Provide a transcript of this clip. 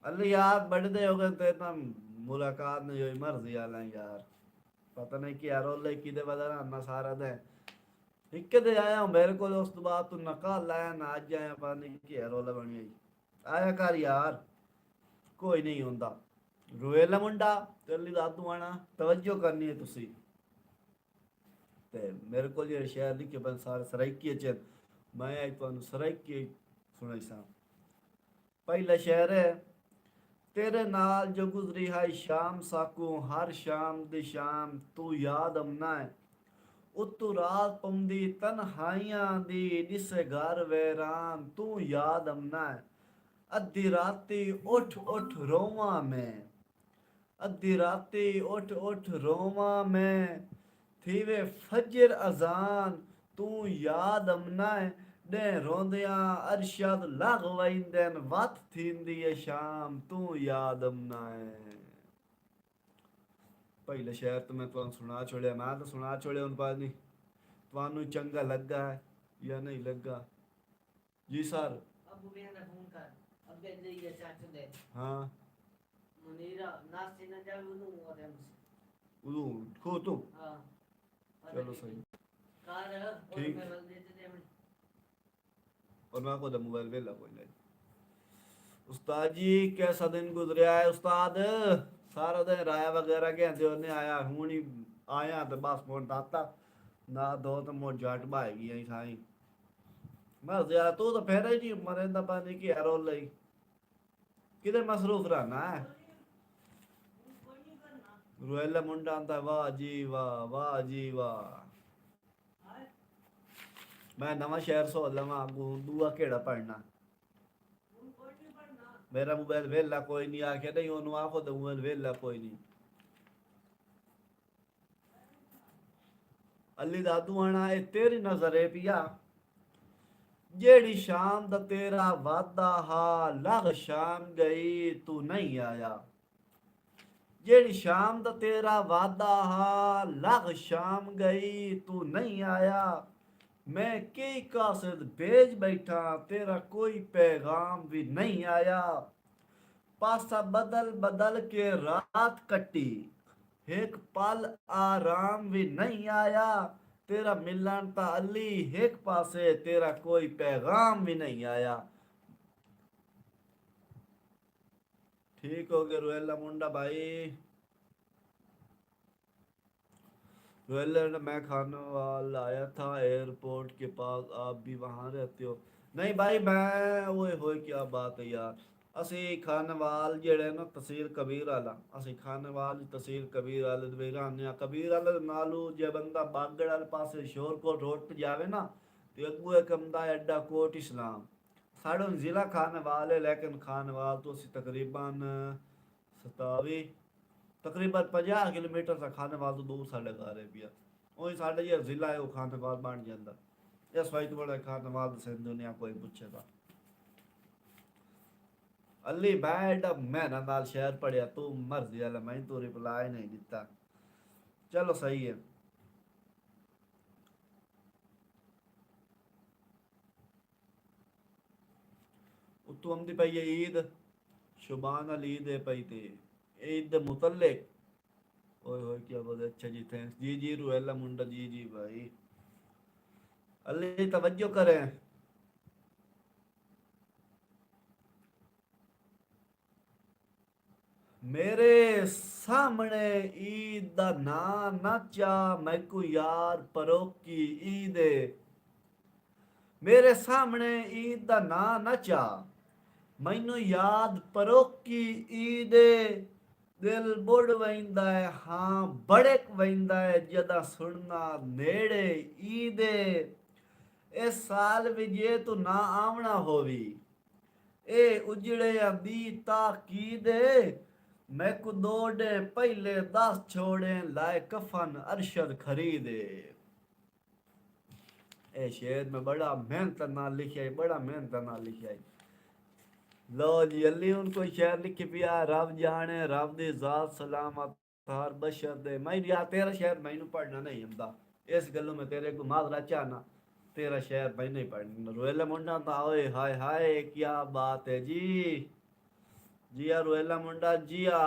अल्ले यार बड़े हो गए तो इतना मुलाकात नहीं हुई मर्जी आला यार। पता नहीं कि यार ओले की दे बदला ना सारा दे एक दे आया हूं मेरे को उस बात तू नकाल लाया ना आज आया पता नहीं कि यार ओला बनी आई आया कर यार कोई नहीं होंदा रोएला मुंडा तेरी दादू आना तवज्जो करनी है तुसी ते मेरे को ये शहर लिखे बन सारे सराइकी च मैं आज तुहानू सराइकी सुनाई सा पहला शहर है तेरे नाल जो गुजरी है शाम साकू हर शाम दी शाम तू याद अमना है उत्तू रात पौंदी तन्हाइयां दी जिसे घर वैरान तू याद अमना है अद्धी राती उठ उठ रोवा मैं अद्धी राती उठ उठ रोवा मैं थीवे फजर अजान तू याद अमना है डे रोंदियां अरशद लग वैंदन वत थींदी है शाम तू याद अमना है। पहले शहर तो मैं तुहानू सुना छोड़िया मैं तो सुना छोड़िया उन पास नहीं तुहानू चंगा लगा है या नहीं लगा। जी सर। अब मेरा फोन कर अब दे दे ये चाचू दे हाँ मुनीरा नास्ते न जावे उनु और हमसे उदू खो तुम हां चलो सही कार और ठीक मैं बल देते थे हमने और मैं को मोबाइल वेला कोई नहीं। उस्ताद जी कैसा दिन गुजरिया है उस्ताद सारा दिन राया वगैरह के ने आया हूं ही आया तो बस फोन दाता ना दो तो मोर जट भाएगी यही साई मैं यार तू तो फेर ही नहीं मरेंदा पानी की यार ओले किधर मसरूफ रहना है। रोएला मुंडा आंदा वाह जी वाह वाह जी वाह मैं नवा शहर सो लवा दुआ केड़ा पढ़ना मेरा मोबाइल वेला कोई नहीं आके नहीं ओनू आखो तो मोबाइल वेला कोई नहीं अली दादू आना ए तेरी नजर है पिया जेड़ी शाम दा तेरा वादा हा लग शाम गई तू नहीं आया जेड़ी शाम दा तेरा वादा हा लग शाम गई तू नहीं आया मैं कई कासद भेज बैठा तेरा कोई पैगाम भी नहीं आया पासा बदल बदल के रात कटी एक पल आराम भी नहीं आया तेरा मिलन ता अली एक पासे तेरा कोई पैगाम भी नहीं आया। ठीक हो गया रोएला मुंडा भाई रोएला मैं खानवाल आया था एयरपोर्ट के पास आप भी वहां रहते हो नहीं भाई मैं वो क्या बात है यार ਅਸੀਂ ਖਾਨਵਾਲ ਜਿਹੜੇ ਨਾ ਤਹਿਸੀਲ ਕਬੀਰ ਵਾਲਾ ਅਸੀਂ ਖਾਨਵਾਲ ਤਹਿਸੀਲ ਕਬੀਰ ਵਾਲੇ ਦੇ ਰਹਿੰਦੇ ਆ ਕਬੀਰ ਵਾਲੇ ਨਾਲੋਂ ਜੇ ਬੰਦਾ ਬਾਗੜ ਵਾਲੇ ਪਾਸੇ ਸ਼ੋਰਕੋਟ ਰੋਡ ਤੇ ਜਾਵੇ ਨਾ ਤੇ ਅੱਗੂ ਇੱਕ ਆਉਂਦਾ ਐਡਾ ਕੋਟ ਇਸਲਾਮ ਸਾਡਾ ਜ਼ਿਲ੍ਹਾ ਖਾਨਵਾਲ ਹੈ ਲੇਕਿਨ ਖਾਨਵਾਲ ਤੋਂ ਅਸੀਂ ਤਕਰੀਬਨ 27 ਤਕਰੀਬਨ 50 ਕਿਲੋਮੀਟਰ ਦਾ ਖਾਨਵਾਲ ਤੋਂ ਦੂਰ ਸਾਡੇ ਘਰ ਹੈ ਪਿਆ ਉਹੀ ਸਾਡਾ ਜਿਹੜਾ ਜ਼ਿਲ੍ਹਾ ਹੈ ਉਹ ਖਾਨਵਾਲ ਬਣ ਜਾਂਦਾ ਇਸ ਵਾਰ ਤੋਂ ਬੜਾ ਖਾਨਵਾਲ ਦੇ ਦੁਨੀਆ ਕੋਈ ਪੁੱਛੇਗਾ अली बैड मैं नाल शहर पढ़िया तू मर्जी वाला मैं तू रिप्लाई नहीं दिता चलो सही है। तू आमदी पई है ईद शुबान अल ईद है पई थी ईद मुतल्लिक ओए होए क्या बोले अच्छा जी थैंक्स जी जी रुएला मुंडा जी जी भाई अली तवज्जो करें मेरे सामने ईद दा ना नाचा मैकू यार परोकी ईद मेरे सामने ईद दा ना नाचा मैनू याद परोकी ईद दिल बुड़ वैंदा है हाँ बड़क वैंदा है जदा सुनना नेड़े ईद इस साल भी जे तू ना आवना होवी ए उजड़े दी ताकीद मैं को दौड़े पहले 10 छोड़े लाए कफन अरशद खरीदे ए शेर में बड़ा मेहनत ना लिखा है बड़ा मेहनत ना लिखा है लो जी अली उनको शेर लिखे पिया रब जाने रब दी जात सलामत हर बशर दे मैं यार तेरा शेर मैनू पढ़ना नहीं आंदा इस गल्लों में तेरे को माजरा चाहना तेरा शेर मैं नहीं पढ़ना रोएला मुंडा ता ओए हाय हाय क्या बात है जी ਜੀਆ ਰੋਏਲਾ ਮੁੰਡਾ ਜੀਆ